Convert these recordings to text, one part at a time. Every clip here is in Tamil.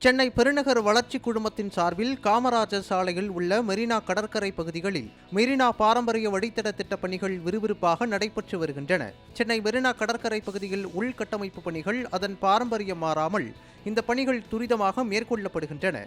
சென்னை பெருநகர் வளர்ச்சி குழுமத்தின் சார்பில் காமராஜர் சாலையில் உள்ள மெரினா கடற்கரை பகுதிகளில் மெரினா பாரம்பரிய வழித்தட திட்ட பணிகள் விறுவிறுப்பாக நடைபெற்று வருகின்றன. சென்னை மெரினா கடற்கரை பகுதியில் உள்கட்டமைப்பு பணிகள் அதன் பாரம்பரியம் மாறாமல் இந்த பணிகள் துரிதமாக மேற்கொள்ளப்படுகின்றன.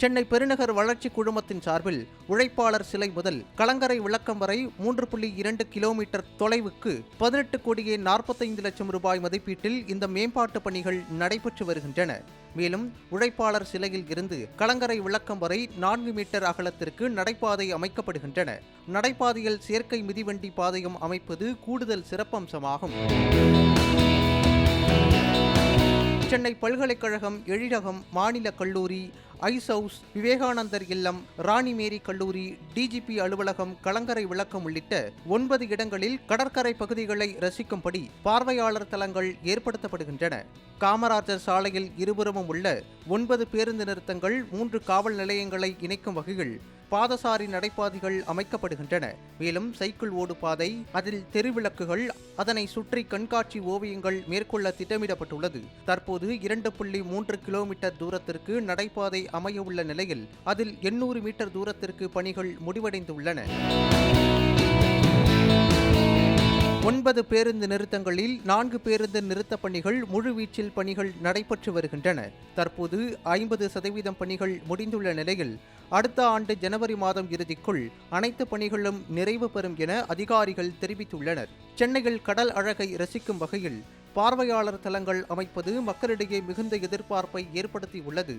சென்னை பெருநகர் வளர்ச்சி குழுமத்தின் சார்பில் உழைப்பாளர் சிலை முதல் கலங்கரை விளக்கம் வரை 3.2 கிலோமீட்டர் தொலைவுக்கு 18 கோடியே 45 லட்சம் ரூபாய் மதிப்பீட்டில் இந்த மேம்பாட்டு பணிகள் நடைபெற்று வருகின்றன. மேலும் உழைப்பாளர் சிலையில் இருந்து கலங்கரை விளக்கம் வரை 4 மீட்டர் அகலத்திற்கு நடைபாதை அமைக்கப்படுகின்றன. நடைபாதையில் செயற்கை மிதிவண்டி பாதையும் அமைப்பது கூடுதல் சிறப்பம்சமாகும். சென்னை பல்கலைக்கழகம், எழிலகம், மாநில கல்லூரி, ஐஸ் ஹவுஸ், விவேகானந்தர் இல்லம், ராணி மேரி கல்லூரி, டிஜிபி அலுவலகம், கலங்கரை விளக்கம் உள்ளிட்ட 9 இடங்களில் கடற்கரை பகுதிகளை ரசிக்கும்படி பார்வையாளர் தளங்கள் ஏற்படுத்தப்படுகின்றன. காமராஜர் சாலையில் இருபுறமும் உள்ள 9 பேருந்து நிறுத்தங்கள், 3 காவல் நிலையங்களை இணைக்கும் வகையில் பாதசாரி நடைபாதைகள் அமைக்கப்படுகின்றன. மேலும் சைக்கிள் ஓடு பாதை, அதில் தெருவிளக்குகள், அதனை சுற்றி கண்காட்சி ஓவியங்கள் மேற்கொள்ள திட்டமிடப்பட்டுள்ளது. தற்போது 2.3 கிலோமீட்டர் தூரத்திற்கு நடைபாதை அமையவுள்ள நிலையில் அதில் 800 மீட்டர் தூரத்திற்கு பணிகள் முடிவடைந்துள்ளன. 9 பேருந்து நிறுத்தங்களில் 4 பேருந்து நிறுத்த பணிகள் முழுவீச்சில் பணிகள் நடைபெற்று வருகின்றன. தற்போது 50% பணிகள் முடிந்துள்ள நிலையில் அடுத்த ஆண்டு ஜனவரி மாதம் இறுதிக்குள் அனைத்து பணிகளும் நிறைவு பெறும் என அதிகாரிகள் தெரிவித்துள்ளனர். சென்னையில் கடல் அழகை ரசிக்கும் வகையில் பார்வையாளர் தளங்கள் அமைப்பது மக்களிடையே மிகுந்த எதிர்பார்ப்பை ஏற்படுத்தியுள்ளது.